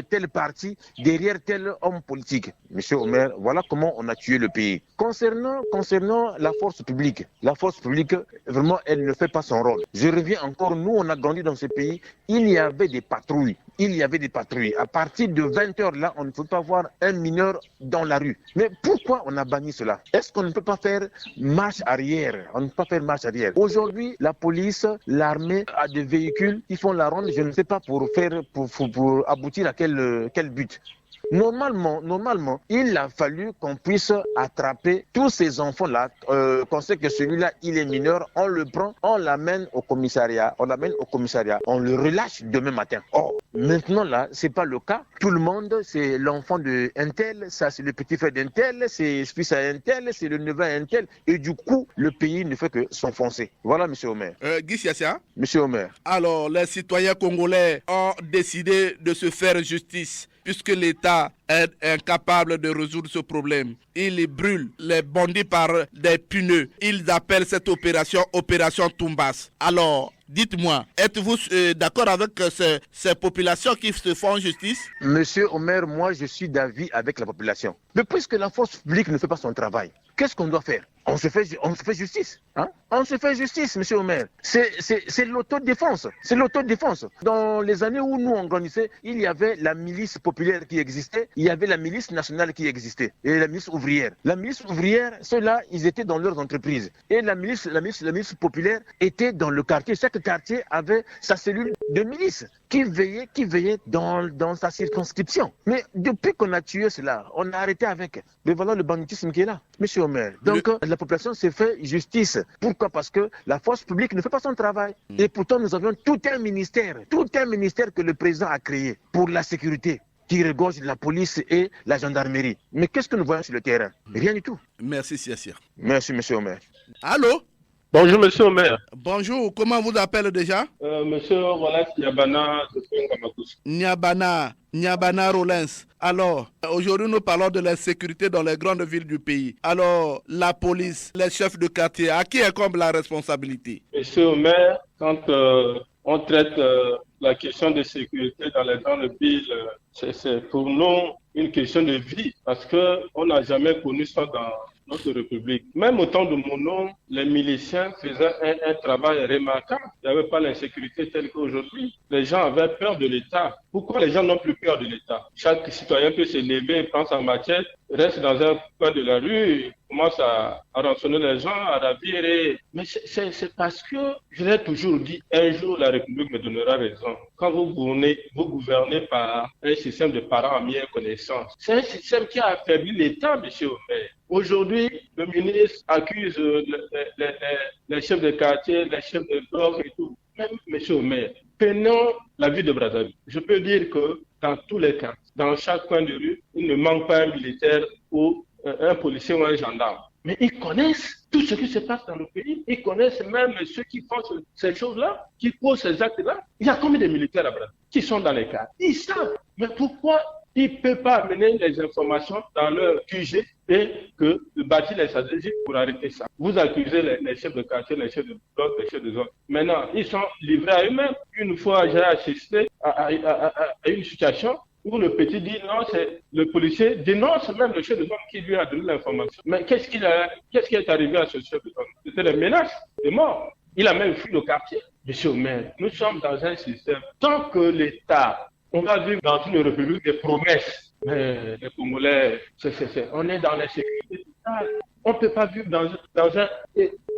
tel parti, derrière tel homme politique. Monsieur Omer, voilà comment on a tué le pays. Concernant la force publique, vraiment, elle ne fait pas son rôle. Je reviens encore, nous, on a grandi dans ce pays, il y avait des patrouilles. À partir de 20h, là, on ne peut pas voir un mineur dans la rue. Mais pourquoi on a banni cela? Est-ce qu'on ne peut pas faire marche arrière? On ne peut pas faire marche arrière. Aujourd'hui, la police, l'armée a des véhicules qui font la ronde, je ne sais pas pour aboutir à quel but. Normalement, il a fallu qu'on puisse attraper tous ces enfants-là, qu'on sait que celui-là, il est mineur, on le prend, on l'amène au commissariat, on le relâche demain matin. Oh, maintenant là, c'est pas le cas. Tout le monde, c'est l'enfant de un tel, ça c'est le petit frère d'un tel, c'est fils à un tel, c'est le neveu à un tel, et du coup, le pays ne fait que s'enfoncer. Voilà, monsieur Omer. Guy Siassia. Monsieur Omer. Alors, les citoyens congolais ont décidé de se faire justice, puisque l'État est incapable de résoudre ce problème. Il brûle les bandits par des pneus. Ils appellent cette opération Tumbas. Alors, dites-moi, êtes-vous d'accord avec ces populations qui se font justice? Monsieur Omer, moi je suis d'avis avec la population. Mais puisque la force publique ne fait pas son travail, qu'est-ce qu'on doit faire? On se fait justice. Hein? On se fait justice, monsieur Omer. C'est l'autodéfense. C'est l'autodéfense. Dans les années où nous on grandissait, il y avait la milice populaire qui existait, il y avait la milice nationale qui existait, et la milice ouvrière. La milice ouvrière, ceux-là, ils étaient dans leurs entreprises. Et la milice populaire était dans le quartier. Chaque quartier avait sa cellule de milice qui veillait dans sa circonscription. Mais depuis qu'on a tué cela, on a arrêté avec. Mais voilà le banditisme qui est là, monsieur Omer. Donc la population s'est fait justice. Pourquoi? Parce que la force publique ne fait pas son travail. Et pourtant, nous avions tout un ministère que le président a créé pour la sécurité, qui regorge la police et la gendarmerie. Mais qu'est-ce que nous voyons sur le terrain? Rien du tout. Merci, Siasia. Merci, monsieur Omer. Allô? Bonjour, monsieur Omer. Bonjour, comment vous appelez déjà? Monsieur Rollins Nyabana de Ngamakus. Nyabana Rollins. Alors, aujourd'hui, nous parlons de l'insécurité dans les grandes villes du pays. Alors, la police, les chefs de quartier, à qui incombe la responsabilité? Monsieur Omer, quand on traite la question de sécurité dans les grandes villes, c'est pour nous une question de vie, parce qu'on n'a jamais connu ça dans notre République. Même au temps de Monon, les miliciens faisaient un travail remarquable. Il n'y avait pas l'insécurité telle qu'aujourd'hui. Les gens avaient peur de l'État. Pourquoi les gens n'ont plus peur de l'État? Chaque citoyen peut se lever, prendre sa machette, reste dans un coin de la rue, commence à rançonner les gens, à ravirer. Mais c'est parce que, je l'ai toujours dit, un jour la République me donnera raison. Quand vous gouvernez par un système de parents à meilleure connaissance, c'est un système qui a affaibli l'État, monsieur Omer. Aujourd'hui, le ministre accuse les chefs de quartier, les chefs de bloc et tout. Même, monsieur Omer, prenons la ville de Brazzaville. Je peux dire que dans tous les cas, dans chaque coin de rue, il ne manque pas un militaire ou un policier ou un gendarme. Mais ils connaissent tout ce qui se passe dans le pays. Ils connaissent même ceux qui font ces choses-là, qui posent ces actes-là. Il y a combien de militaires à Brazzaville qui sont dans les cas? Ils savent. Mais pourquoi ils ne peuvent pas amener les informations dans leur QG et que bâtir les stratégies pour arrêter ça? Vous accusez les chefs de quartier, les chefs de bloc, les chefs de zone. Maintenant, ils sont livrés à eux-mêmes. Une fois, j'ai assisté à une situation où le petit dit non, c'est le policier dénonce même le chef de zone qui lui a donné l'information. Mais qu'est-ce qui est arrivé à ce chef de zone? C'était des menaces de mort. Il a même fui le quartier. Monsieur le maire, nous sommes dans un système. Tant que l'État, on va vivre dans une république des promesses. Mais les Congolais, on est dans l'insécurité totale. On ne peut pas vivre dans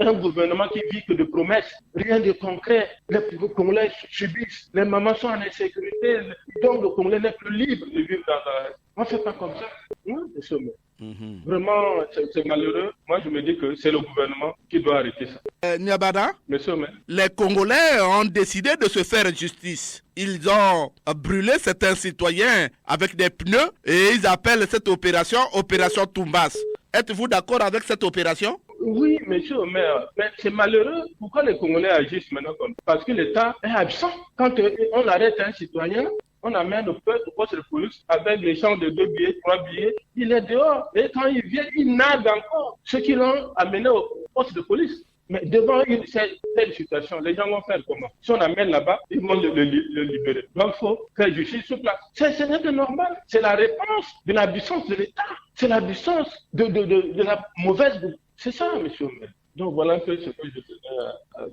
un gouvernement qui vit que de promesses, rien de concret. Les Congolais subissent, les mamans sont en insécurité, donc le Congolais n'est plus libre de vivre on ne fait pas comme ça. Non, monsieur le maire. Vraiment, c'est malheureux. Moi, je me dis que c'est le gouvernement qui doit arrêter ça. Nyabana, monsieur le maire. Les Congolais ont décidé de se faire justice. Ils ont brûlé certains citoyens avec des pneus et ils appellent cette opération Tumbas. Êtes-vous d'accord avec cette opération? Oui, monsieur le maire, mais c'est malheureux. Pourquoi les Congolais agissent maintenant comme ça? Parce que l'État est absent. Quand on arrête un citoyen, on amène au poste de police avec l'échange de 2 billets, 3 billets, il est dehors. Et quand il vient, il nage encore. Ceux qui l'ont amené au poste de police. Mais devant une telle situation, les gens vont faire comment? Si on amène là-bas, ils vont le libérer. Donc il faut faire justice sur place. Ce n'est pas normal. C'est la réponse de l'absence de l'État. C'est l'absence de la mauvaise... C'est ça, monsieur le maire. Donc voilà un peu ce que je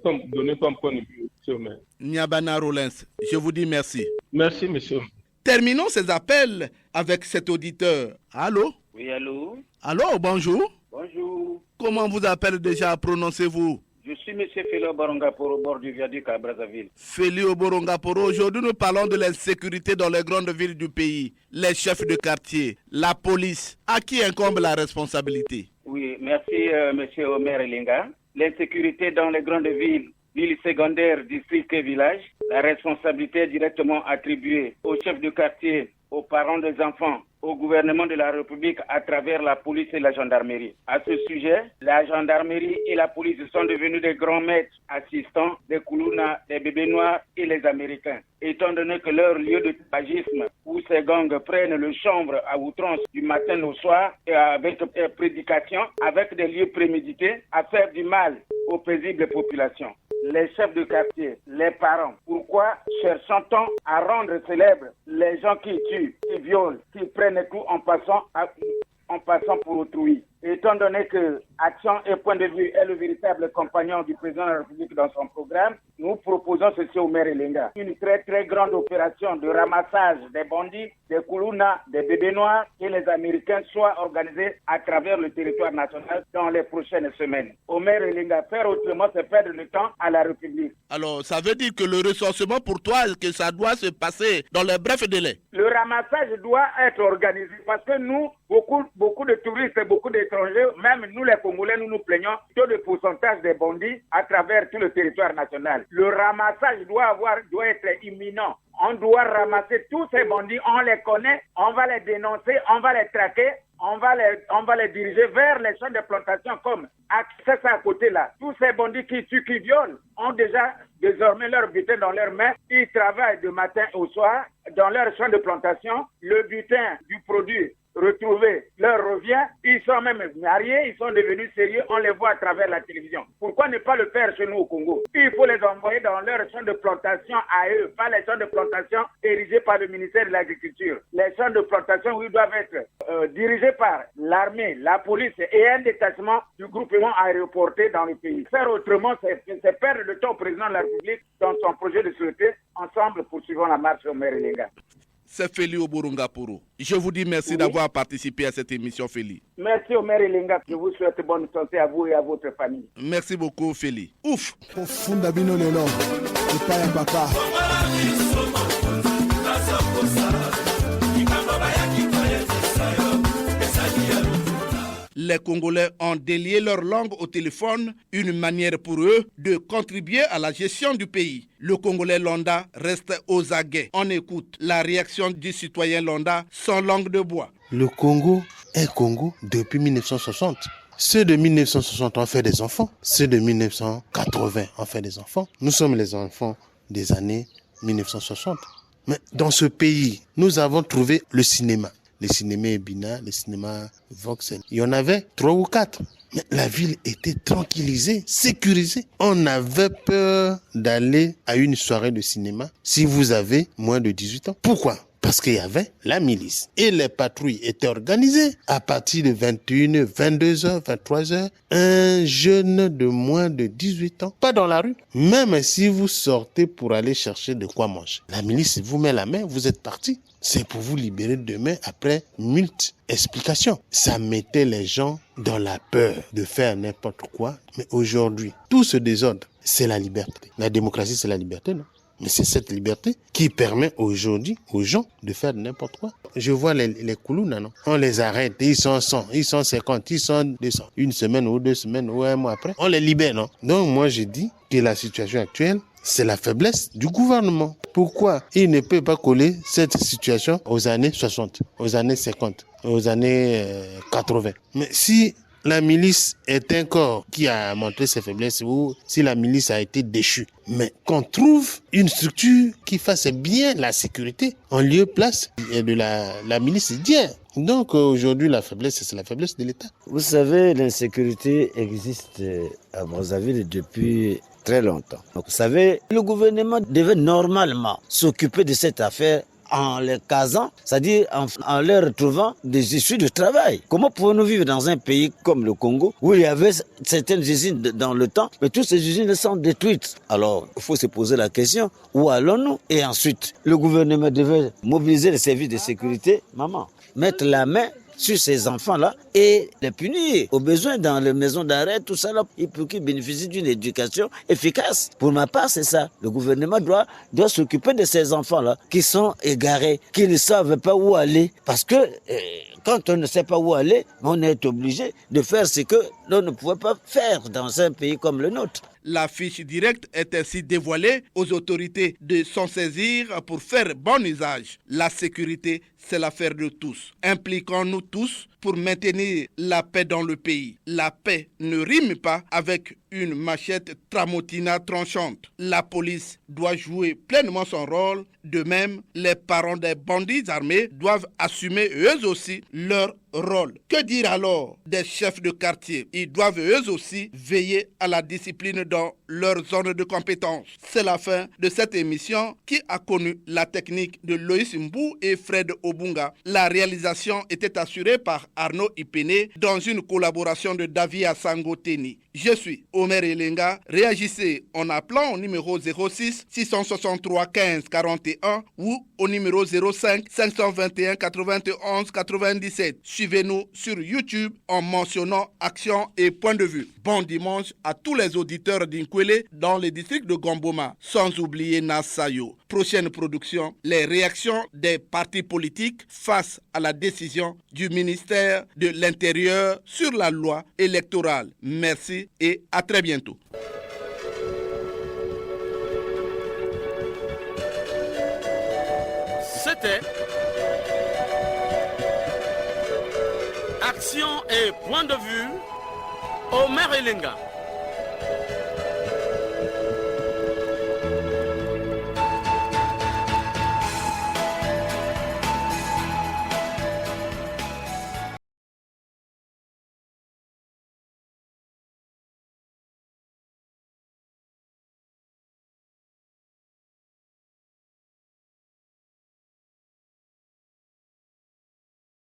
voulais donner comme point de vue, monsieur le maire. Nyabana Rollins, je vous dis merci. Merci, monsieur. Terminons ces appels avec cet auditeur. Allô? Oui, allô? Allô, bonjour. Bonjour. Comment vous appelez déjà, prononcez-vous? Je suis M. Félio Borongaporo, au bord du viaduc à Brazzaville. Félio Borongaporo, aujourd'hui nous parlons de l'insécurité dans les grandes villes du pays. Les chefs de quartier, la police, à qui incombe la responsabilité? Oui, merci M. Omer Elinga. L'insécurité dans les grandes villes, villes secondaires, districts et villages, La responsabilité est directement attribuée aux chefs de quartier, aux parents des enfants, au gouvernement de la République à travers la police et la gendarmerie. À ce sujet, la gendarmerie et la police sont devenus des grands maîtres assistants des Koulouna, des bébés noirs et les Américains. Étant donné que leur lieu de tabagisme où ces gangs prennent le chanvre à outrance du matin au soir et avec prédication, avec des lieux prémédités à faire du mal aux paisibles populations. Les chefs de quartier, les parents, pourquoi cherchons-on à rendre célèbres les gens qui tuent, qui violent, qui prennent tout en passant pour autrui? Étant donné que Action et Point de Vue est le véritable compagnon du président de la République dans son programme, nous proposons ceci au maire Elenga. Une très très grande opération de ramassage des bandits, des Koulouna, des bébés noirs et les Américains soit organisée à travers le territoire national dans les prochaines semaines. Au maire Elenga, faire autrement, c'est perdre le temps à la République. Alors, ça veut dire que le recensement pour toi, que ça doit se passer dans les brefs délais? Le ramassage doit être organisé parce que nous, beaucoup de touristes et beaucoup d'étrangers, même nous les Congolais, nous nous plaignons de pourcentage des bandits à travers tout le territoire national. Le ramassage doit être imminent. On doit ramasser tous ces bandits, on les connaît, on va les dénoncer, on va les traquer, on va les diriger vers les champs de plantation comme accès à côté là. Tous ces bandits qui tuent, qui violent, ont déjà désormais leur butin dans leurs mains. Ils travaillent de matin au soir dans leur champ de plantation. Le butin du produit retrouvé leur revient, ils sont même mariés, ils sont devenus sérieux, on les voit à travers la télévision. Pourquoi ne pas le faire chez nous au Congo? Il faut les envoyer dans leurs champs de plantation à eux, pas les champs de plantation érigés par le ministère de l'Agriculture. Les champs de plantation, ils doivent être dirigés par l'armée, la police et un détachement du groupement aéroporté dans le pays. Faire autrement, c'est perdre le temps au président de la République dans son projet de sûreté. Ensemble, poursuivons la marche au maire Elenga. C'est Feli Oburungapuru. Je vous dis merci d'avoir participé à cette émission, Feli. Merci au maire Elenga. Je vous souhaite bonne santé à vous et à votre famille. Merci beaucoup, Feli. Ouf! Les Congolais ont délié leur langue au téléphone, une manière pour eux de contribuer à la gestion du pays. Le Congolais Londa reste aux aguets. On écoute la réaction du citoyen Londa sans langue de bois. Le Congo est Congo depuis 1960. Ceux de 1960 ont fait des enfants. Ceux de 1980 ont fait des enfants. Nous sommes les enfants des années 1960. Mais dans ce pays, nous avons trouvé le cinéma. Les cinémas Ebina, les cinémas Voxel. Il y en avait 3 ou 4. Mais la ville était tranquillisée, sécurisée. On avait peur d'aller à une soirée de cinéma si vous avez moins de 18 ans. Pourquoi ? Parce qu'il y avait la milice. Et les patrouilles étaient organisées. À partir de 21h, 22h, 23h, un jeune de moins de 18 ans, pas dans la rue. Même si vous sortez pour aller chercher de quoi manger. La milice vous met la main, vous êtes parti. C'est pour vous libérer demain après multiples explications. Ça mettait les gens dans la peur de faire n'importe quoi. Mais aujourd'hui, tout ce désordre, c'est la liberté. La démocratie, c'est la liberté, non ? Mais c'est cette liberté qui permet aujourd'hui aux gens de faire n'importe quoi. Je vois les Koulouna, non ? On les arrête, ils sont 100, ils sont 50, ils sont 200. Une semaine ou 2 semaines ou un mois après, on les libère, non ? Donc moi, je dis que la situation actuelle, c'est la faiblesse du gouvernement. Pourquoi il ne peut pas coller cette situation aux années 60, aux années 50, aux années 80 ? Mais si la milice est un corps qui a montré ses faiblesses ou si la milice a été déchue, mais qu'on trouve une structure qui fasse bien la sécurité en lieu place de la milice bien. Donc aujourd'hui, la faiblesse, c'est la faiblesse de l'État. Vous savez, l'insécurité existe à Brazzaville depuis très longtemps. Donc, vous savez, le gouvernement devait normalement s'occuper de cette affaire en les casant, c'est-à-dire en leur trouvant des issues de travail. Comment pouvons-nous vivre dans un pays comme le Congo où il y avait certaines usines dans le temps, mais toutes ces usines sont détruites? Alors, il faut se poser la question, où allons-nous? Et ensuite, le gouvernement devait mobiliser les services de sécurité, mettre la main sur ces enfants-là et les punir au besoin dans les maisons d'arrêt, tout ça là, pour qu'ils bénéficient d'une éducation efficace. Pour ma part, c'est ça. Le gouvernement doit s'occuper de ces enfants-là qui sont égarés, qui ne savent pas où aller. Parce que quand on ne sait pas où aller, on est obligé de faire ce que l'on ne pouvait pas faire dans un pays comme le nôtre. La fiche directe est ainsi dévoilée aux autorités de s'en saisir pour faire bon usage. La sécurité, c'est l'affaire de tous. Impliquons-nous tous pour maintenir la paix dans le pays. La paix ne rime pas avec une machette tramontina tranchante. La police doit jouer pleinement son rôle. De même, les parents des bandits armés doivent assumer eux aussi leur rôle. Que dire alors des chefs de quartier? Ils doivent eux aussi veiller à la discipline dans leur zone de compétence. C'est la fin de cette émission qui a connu la technique de Loïs Mbou et Fred Obunga. La réalisation était assurée par Arnaud Ipene dans une collaboration de David Asangoteni. Je suis Omer Elenga. Réagissez en appelant au numéro 06 663 15 41 ou au numéro 05 521 91 97. Suivez-nous sur YouTube en mentionnant Action et Point de Vue. Bon dimanche à tous les auditeurs d'Inkwele dans le district de Gomboma, sans oublier Nassayo. Prochaine production, les réactions des partis politiques face à la décision du ministère de l'Intérieur sur la loi électorale. Merci et à très bientôt. C'était Action et Point de Vue, Omer Elenga.